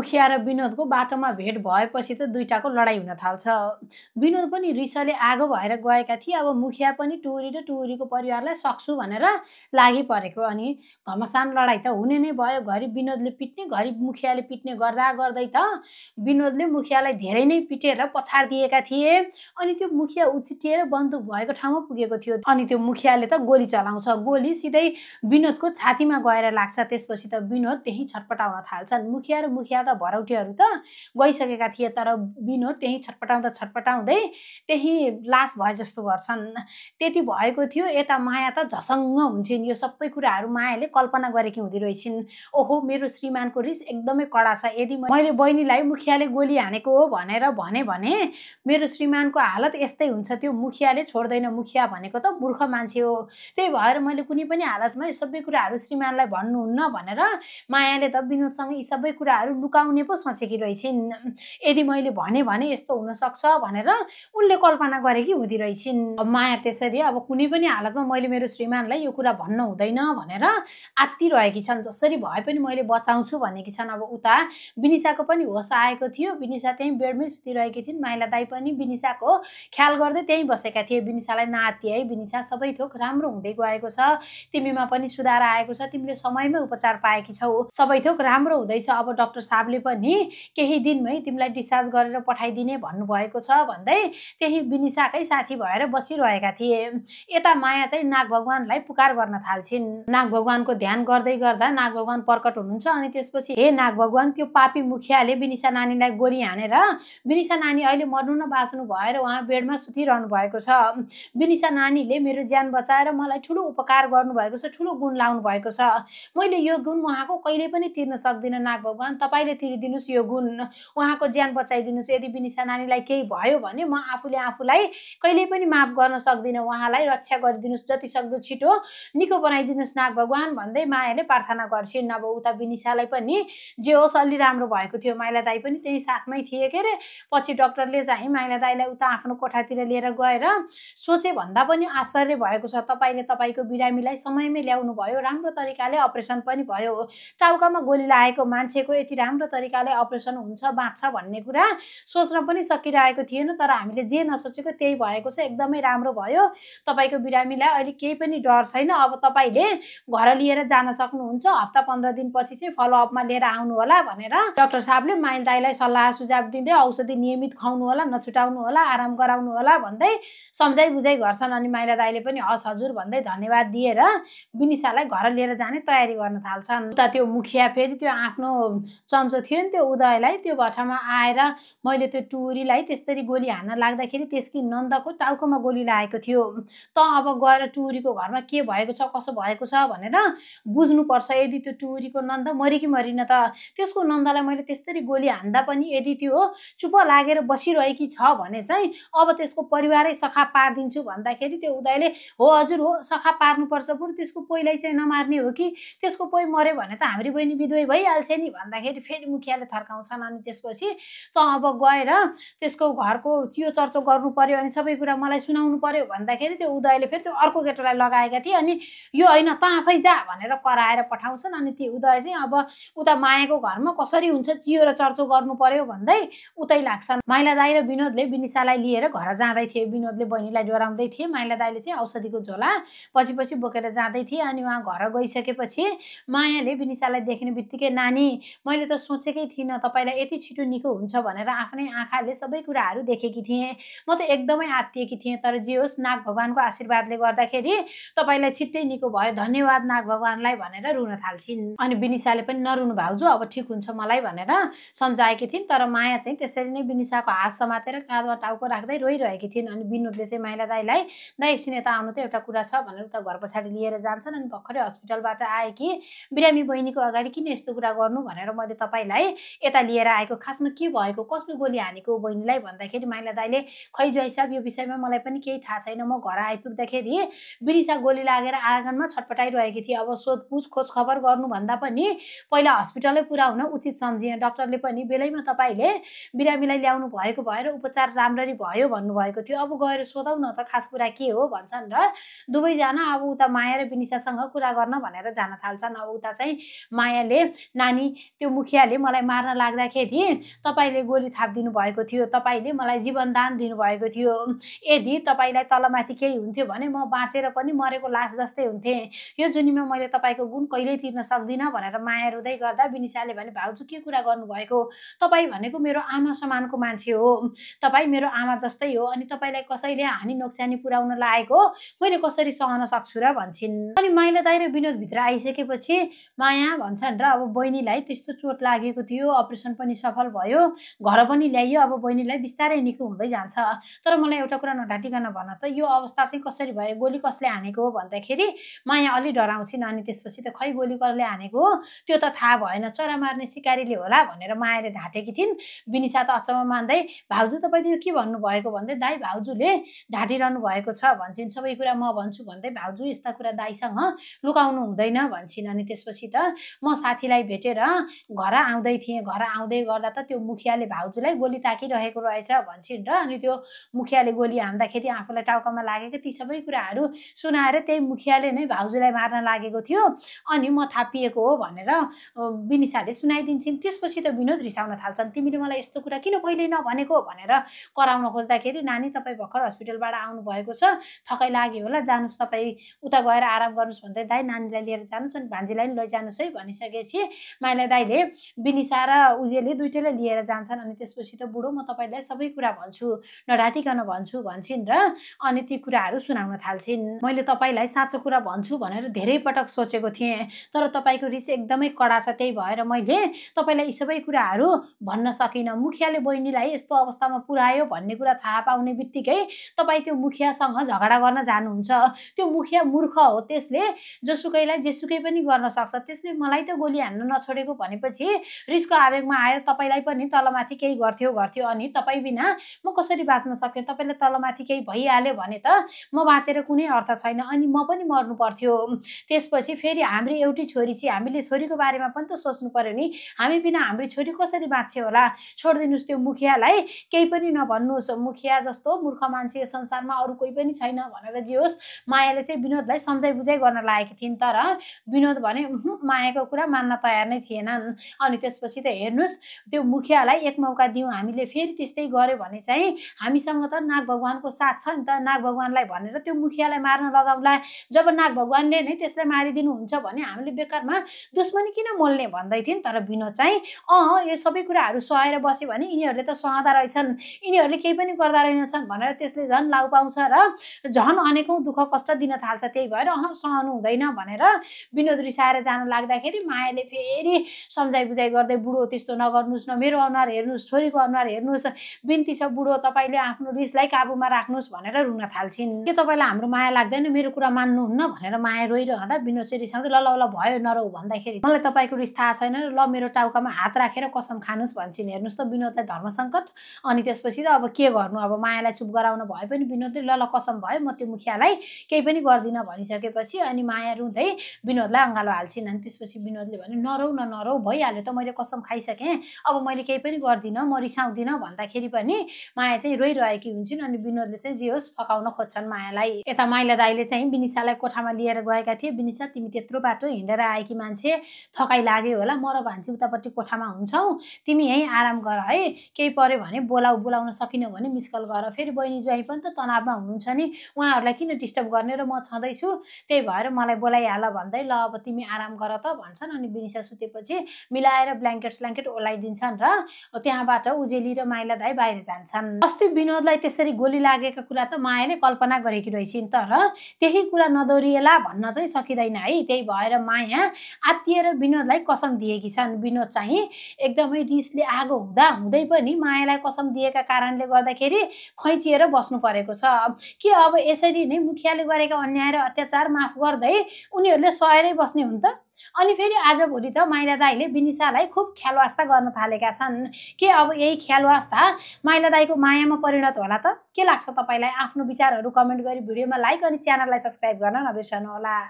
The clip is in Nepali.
मुखिया र विनोदको बाटोमा भेट भएपछि त दुईटाको लडाईँ हुन थाल्छ। विनोद पनि रिसले आगो भएर गएका थिए। अब मुखिया पनि टुरी र टुरीको परिवारलाई सक्छु भनेर लागिपरेको। अनि घमासान लडाईँ त हुने नै भयो। घरि विनोदले पिट्ने, घरि मुखियाले पिट्ने गर्दा गर्दै त विनोदले मुखियालाई धेरै नै पिटेर पछाडिदिएका थिए। अनि त्यो मुखिया उछिटिएर बन्दुक भएको ठाउँमा पुगेको थियो। अनि त्यो मुखियाले त गोली चलाउँछ। गोली सिधै विनोदको छातीमा गएर लाग्छ। त्यसपछि त विनोद त्यही छटपटाउन थाल्छन्। मुखिया र मुखियाका भरौटीहरू त गइसकेका थिए, तर विनोद त्यही छटपटाउँदा छटपटाउँदै त्यही लास भए जस्तो गर्छन्। त्यति भएको थियो। यता माया त झसङ्ग हुन्छन्। यो सबै कुराहरू मायाले कल्पना गरेकी हुँदी रहेछिन्। ओहो, मेरो श्रीमानको रिस एकदमै कडा छ। यदि मैले बहिनीलाई मुखियाले गोली हानेको हो भनेर भने मेरो श्रीमानको हालत यस्तै हुन्छ। त्यो मुखियाले छोड्दैन। मुखिया भनेको त मूर्ख मान्छे हो। त्यही भएर मैले कुनै पनि हालतमा यो सबै कुराहरू श्रीमानलाई भन्नुहुन्न भनेर मायाले त विनोदसँग यी सबै कुराहरू लुकाउने पो सोचेकी रहेछिन्। यदि मैले भने यस्तो हुन सक्छ भनेर उनले कल्पना गरेकी हुँदी रहेछिन्। माया त्यसरी अब कुनै पनि हालतमा मैले मेरो श्रीमानलाई यो कुरा भन्न हुँदैन भनेर आत्तिरहेकी छन्। जसरी भए पनि मैले बचाउँछु भनेकी छन्। अब उता विनिशाको पनि होस आएको थियो। विनिशा त्यही बेडमै सुतिरहेकी थिइन्। माइला दाइ पनि विनिशाको ख्याल गर्दै त्यही बसेका थिए। विनिशालाई नआत्तिए। विनिशा सबै थोक राम्रो हुँदै गएको छ। तिमीमा पनि सुधार आएको छ। तिमीले समयमै उपचार पाएकी छौ। सबै थोक राम्रो हुँदैछ। अब डाक्टर साहबले पनि केही दिनमै तिमीलाई डिस्चार्ज गरेर पठाइदिने भन्नुभएको छ भन्दै त्यही विनिशाकै साथी भएर बसिरहेका थिए। यता माया चाहिँ नाग भगवानलाई पुकार गर्न थाल्छिन्। नाग भगवानको ध्यान गर्दै गर्दा नाग भगवान प्रकट हुनुहुन्छ। अनि त्यसपछि हे नाग भगवान, त्यो पापी मुखियाले विनिशा नानीलाई गोली हानेर विनिशा नानी अहिले मर्नु न बाँच्नु भएर उहाँ बेडमा सुतिरहनु भएको छ। विनिशा नानीले मेरो ज्यान बचाएर मलाई ठुलो उपकार गर्नुभएको छ, ठुलो गुण लाउनु भएको छ। मैले यो गुण उहाँको कहिले पनि तिर्न सक्दिनँ। नाग भगवान, तपाईँले तिरिदिनुहोस् यो गुण, उहाँको ज्यान बचाइदिनुहोस्। यदि विनिशा नानीलाई केही भयो भने म आफूले आफूलाई कहिले पनि माफ गर्न सक्दिनँ। उहाँलाई रक्षा गरिदिनुहोस्, जति सक्दो छिटो निको बनाइदिनुहोस् नाग भगवान भन्दै मायाले प्रार्थना गर्छिन्। अब उता विनिशालाई पनि जे होस् अलि राम्रो भएको थियो। माइला दाइ पनि त्यही साथमै थिए के अरे। पछि डाक्टरले चाहिँ माइला दाइलाई उता आफ्नो कोठातिर लिएर गएर सोचे भन्दा पनि आश्चर्य भएको छ। तपाईँले तपाईँको बिरामीलाई समयमै ल्याउनु भयो, राम्रो तरिकाले अपरेसन पनि भयो। टाउकामा गोली लागेको मान्छेको यति राम्रो तरिकाले अपरेसन हुन्छ, बाँच्छ भन्ने कुरा सोच्न पनि सकिरहेको थिएन। तर हामीले जे नसोचेको त्यही भएको छ। एकदमै राम्रो भयो। तपाईँको बिरामीलाई अहिले केही पनि डर छैन। अब तपाईँले घर लिएर जान सक्नुहुन्छ। हप्ता 15 दिनपछि चाहिँ फलोअपमा लिएर आउनु होला भनेर डाक्टर साहबले माइला दाइलाई सल्लाह सुझाव दिँदै औषधि नियमित खुवाउनु होला, नछुटाउनु होला, आराम गराउनु होला भन्दै सम्झाइ बुझाइ गर्छन्। अनि माइला दाइले पनि हस् हजुर भन्दै धन्यवाद दिएर विनिशालाई घर लिएर जाने तयारी गर्न थाल्छन्। उता त्यो मुखिया फेरि त्यो आफ्नो चम्चो थियो नि त्यो उदयलाई त्यो भट्टामा आएर मैले त्यो टुरीलाई त्यसरी गोली हान्न लाग्दाखेरि त्यसकी नन्दको टाउकोमा गोली लागेको थियो। त अब गएर टुरीको घरमा के भएको छ, कसो भएको छ भनेर बुझ्नुपर्छ। यदि त्यो टुरीको नन्द मरि कि मरिन त त्यसको नन्दलाई मैले त्यसरी गोली हान्दा पनि यदि त्यो चुप लागेर बसिरहेकी छ भने चाहिँ अब त्यसको परिवारै सखा पारिदिन्छु भन्दाखेरि त्यो उदयले हो हजुर हो, सखा पार्नुपर्छ, बरु त्यसको पोइलाई चाहिँ नमार्ने हो कि त्यसको पोइ मर्यो भने त हाम्री बहिनी बिधुवै भइहाल्छ नि भन्दाखेरि फेरि मुखियाले थर्काउँछन्। अनि त्यसपछि त अब गएर त्यसको घरको चियो चर्चो गर्नु पर्यो अनि सबै कुरा मलाई सुनाउनु पर्यो भन्दाखेरि त्यो उदयले फेरि त्यो अर्को केटालाई लगाएका थिए। अनि यो होइन त आफै जा भनेर कराएर पठाउँछन्। अनि त्यो उदय चाहिँ अब उता मायाको घरमा कसरी हुन्छ चियो र चर्चो गर्नु पर्यो भन्दै उतै लाग्छन्। माइला दाइ र विनोदले विनिशालाई लिएर घर जाँदै थिए। विनोदले बहिनीलाई डराउँदै थिए। माइला दाइले चाहिँ औषधिको झोला पछि बोकेर जाँदै थिए। अनि उहाँ घर गइसकेपछि मायाले विनिशालाई देख्ने बित्तिकै नानी, मैले त सोचेकै थिइनँ तपाईँलाई यति छिटो निको हुन्छ भनेर। आफ्नै आँखाले सबै कुराहरू देखेकी थिएँ। म त एकदमै आत्तिएकी थिएँ। तर जे होस् नाग भगवानको आशीर्वादले गर्दाखेरि तपाईँलाई छिट्टै निको भयो, धन्यवाद नाग भगवानलाई भनेर रुन थाल्छिन्। अनि विनिशाले पनि नरुनु भाउजू, अब ठिक हुन्छ मलाई भनेर सम्झाएकी थिइन्। तर माया चाहिँ त्यसरी नै विनिशाको हात समातेर काँधमा टाउको राख्दै रोइरहेकी थिइन्। अनि विनोदले चाहिँ माइला दाइलाई दाइ एकछिन यता आउनु त एउटा कुरा छ भनेर उता घर पछाडि लिएर जान्छन्। अनि भर्खरै हस्पिटलबाट आए कि बिरामी बहिनीको अगाडि किन यस्तो कुरा गर्नु भनेर मैले तपाईँलाई यता लिएर आएको। खासमा के भएको, कसले गोली हानेको बहिनीलाई भन्दाखेरि माइला दाइले खै जय साहब यो विषयमा मलाई पनि केही थाहा छैन। म घर आइपुग्दाखेरि विनिशा गोली लागेर आँगनमा छटपटाइरहेकी थिए। अब सोधपुछ खोज खबर गर्नुभन्दा पनि पहिला हस्पिटलै पुर्याउन उचित सम्झिएँ। डाक्टरले पनि बेलैमा तपाईँले बिरामीलाई ल्याउनु भएको भएर उपचार राम्ररी भयो भन्नुभएको थियो। अब गएर सोधौ न त खास कुरा के हो भन्छन् र दुवैजना अब उता माया र विनिशासँग कुरा गर्न भनेर जान थाल्छन्। अब उता चाहिँ मायाले नानी, त्यो मुखियाले मुखियाले मलाई मार्न लाग्दाखेरि तपाईले गोली थापिदिनु भएको थियो, तपाईले मलाई जीवनदान दिनुभएको थियो। यदि तपाईलाई तलमाथि केही हुन्थ्यो भने म बाँचेर पनि मरेको लास जस्तै हुन्थे। यो जुनीमा मैले तपाईको गुण कहिल्यै तिर्न सक्दिनँ भनेर माया रुँदै गर्दा विनिशाले भने भाउजू के कुरा गर्नुभएको? तपाई भनेको मेरो आमा समानको मान्छे हो, तपाई मेरो आमा जस्तै हो, अनि तपाईलाई कसैले हानि नोक्सानी पुर्याउन लागेको मैले कसरी सहन सक्छु र भन्छिन्। अनि माइला दाइ र विनोद भित्र आइसकेपछि माया भन्छन् र अब बहिनीलाई त्यस्तो चोट लागेको थियो, अपरेसन पनि सफल भयो, घर पनि ल्याइयो, अब बहिनीलाई बिस्तारै निको हुँदै जान्छ। तर मलाई एउटा कुरा नढाटिकन भन त यो अवस्था चाहिँ कसरी भयो, गोली कसले हानेको हो भन्दाखेरि माया अलि डराउँछिन्। अनि त्यसपछि त खै गोली कसले हानेको हो त्यो त थाहा भएन, चरा मार्ने सिकारीले होला भनेर मायाले ढाँटेकी थिइन्। विनिशा त अचम्म मान्दै भाउजू तपाईले यो के भन्नु भएको भन्दै दाइ भाउजूले ढाँटिरहनु भएको छ भन्छिन्। सबै कुरा म भन्छु भन्दै भाउजू यस्ता कुरा दाइसँग लुकाउनु हुँदैन भन्छिन्। अनि त्यसपछि त म साथीलाई भेटेर घर आउँदै थिएँ, घर आउँदै गर्दा त त्यो मुखियाले भाउजूलाई गोली ताकिरहेको रहेछ भन्छिन् र अनि त्यो मुखियाले गोली हान्दाखेरि आफूलाई टाउकामा लागेको ती सबै कुराहरू सुनाएर त्यही मुखियाले नै भाउजूलाई मार्न लागेको थियो अनि म थापिएको हो भनेर विनिशाले सुनाइदिन्छन्। त्यसपछि त विनोद रिसाउन थाल्छन्, तिमीले मलाई यस्तो कुरा किन पहिले नभनेको भनेर कराउन खोज्दाखेरि नानी तपाईँ भर्खर हस्पिटलबाट आउनु भएको छ, थकाइ लाग्यो होला, जानुस् तपाईँ उता गएर आराम गर्नुस् भन्दै दाइ नानीलाई लिएर जानुस् अनि भान्जीलाई नि लैजानुस् है भनिसकेपछि माइला दाइले विनिशा र उजेलले दुइटैलाई लिएर जान्छन्। अनि त्यसपछि त बुढो म तपाईलाई सबै कुरा भन्छु, नढाटिकन भन्छु भन्छिन् र अनि ती कुराहरू सुनाउन थाल्छिन्। मैले तपाईलाई साँचो कुरा भन्छु भनेर धेरै पटक सोचेको थिएँ, तर तपाईको रिस एकदमै कडा छ, त्यही भएर मैले तपाईलाई यी सबै कुराहरू भन्न सकिनँ। मुखियाले बहिनीलाई यस्तो अवस्थामा पुर्यायो भन्ने कुरा थाहा पाउने बित्तिकै तपाई त्यो मुखियासँग झगडा गर्न जानुहुन्छ। त्यो मुखिया मूर्ख हो, त्यसले जोसुकैलाई जेसुकै पनि गर्न सक्छ, त्यसले मलाई त गोली हान्न नछोडेको भनेपछि रिसको आवेगमा आएर तपाईलाई पनि तलमाथि केही गर्थ्यो अनि तपाई बिना म कसरी बाँच्न सक्थेँ, तपाईलाई तलमाथि केही भइहाल्यो भने त म बाँचेर कुनै अर्थ छैन अनि म पनि मर्नु पर्थ्यो। त्यसपछि फेरि हाम्रो एउटी छोरी छ, हामीले छोरीको बारेमा पनि त सोच्नु पर्यो नि, हामी बिना हाम्रो छोरी कसरी बाँच्छ होला। छोडिदिनुस् त्यो मुखियालाई, केही पनि नभन्नुस्, मुखिया जस्तो मूर्ख मान्छे यो संसारमा अरू कोही पनि छैन भनेर जे होस् मायाले चाहिँ विनोदलाई सम्झाइ बुझाइ गर्न लागेकी थिइन्। तर विनोद भने मायाको कुरा मान्न तयार नै थिएनन्। अनि त्यसपछि त हेर्नुस् त्यो मुखियालाई एक मौका दिउँ, हामीले फेरि त्यस्तै गर्यो भने चाहिँ हामीसँग त नाग भगवानको साथ छ नि त, नाग भगवानलाई भनेर त्यो मुखियालाई मार्न लगाउँला, जब नाग भगवानले नै त्यसलाई मारिदिनुहुन्छ भने हामीले बेकारमा दुश्मनी किन मोल्ने भन्दै थिइन्। तर विनोद चाहिँ यो सबै कुराहरू सहेर बस्यो भने यिनीहरूले त सहँदा रहेछन्, यिनीहरूले केही पनि गर्दा रहेनछन् भनेर त्यसले झन् लाउ पाउँछ र झन् अनेकौं दुःख कष्ट दिन थाल्छ, त्यही भएर सहनु हुँदैन भनेर विनोद रिसाएर जान लाग्दाखेरि मायाले फेरि सम्झाइ बुझाइ गर्दै बुढो त्यस्तो नगर्नुस् न, मेरो अनुहार हेर्नुस्, छोरीको अनुहार हेर्नुस्, बिन्ती छ बुढो तपाईले आफ्नो रिसलाई काबुमा राख्नुस् भनेर रुन थाल्छिन्। के तपाईलाई हाम्रो माया लाग्दैन, मेरो कुरा मान्नुहुन्न भनेर माया रोइरहँदा विनोद चाहिँ रिसाउँदै ल ल ल भयो नरौ भन्दाखेरि मलाई तपाईको रिस थाहा छैन र ल मेरो टाउकामा हात राखेर कसम खानुस् भन्छिन्। हेर्नुस् त विनोदलाई धर्म सङ्कट। अनि त्यसपछि त अब के गर्नु, अब मायालाई चुप गराउन भए पनि विनोदले ल ल कसम भयो म त्यो मुखियालाई केही पनि गर्दिनँ भनिसकेपछि अनि माया रुँदै विनोदलाई अँगालो हाल्छिन्। अनि त्यसपछि विनोदले भने नरौ न नरौ, भइहाल्यो त, मैले कसम खाइसकेँ, अब मैले केही पनि गर्दिनँ, म रिसाउँदिनँ भन्दाखेरि पनि माया चाहिँ रोइरहेकी हुन्छन्। अनि विनोदले चाहिँ जे होस् फकाउन खोज्छन् मायालाई। यता माइला दाइले चाहिँ विनिशालाई कोठामा लिएर गएका थिए। विनिशा तिमी त्यत्रो बाटो हिँडेर आएकी मान्छे, थकाइ लाग्यो होला, म र भान्जी उतापट्टि कोठामा हुन्छौ, तिमी यहीँ आराम गर है, केही पर्यो भने बोलाउन सकिनौ भने मिस कल गर, फेरि बहिनी ज्वाइँ पनि त तनावमा हुनुहुन्छ नि, उहाँहरूलाई किन डिस्टर्ब गर्ने र म छँदैछु, त्यही भएर मलाई बोलाइहाल भन्दै ल अब तिमी आराम गर त भन्छन्। अनि विनिशा सुतेपछि मिलाएर ब्ल्याङ्केट ओलाइदिन्छन् र त्यहाँबाट उजेली र माइला दाइ बाहिर जान्छन्। अस्ति विनोदलाई त्यसरी गोली लागेका कुरा त मायाले कल्पना गरेकी रहेछिन्, तर त्यही कुरा नदोरिएला भन्न चाहिँ सकिँदैन है, त्यही भएर माया आत्तिएर विनोदलाई कसम दिएकी छन्। विनोद चाहिँ एकदमै रिसले आगो हुँदै पनि मायालाई कसम दिएका कारणले गर्दाखेरि खैँचिएर बस्नु परेको छ। के अब यसरी नै मुखियाले गरेका अन्याय र अत्याचार माफ गर्दै उनीहरूले सहेरै बस्ने हुन् त? अनि फेरि आजभोलि त माइला दाइले विनिशालाई खुब ख्यालवास्ता गर्न थालेका छन्। के अब यही ख्यालवास्ता माइला दाइको मायामा परिणत होला त? के लाग्छ तपाईलाई? आफ्नो विचारहरू कमेन्ट गरी भिडियोमा लाइक अनि च्यानललाई सब्स्क्राइब गर्न नबिर्सनुहोला।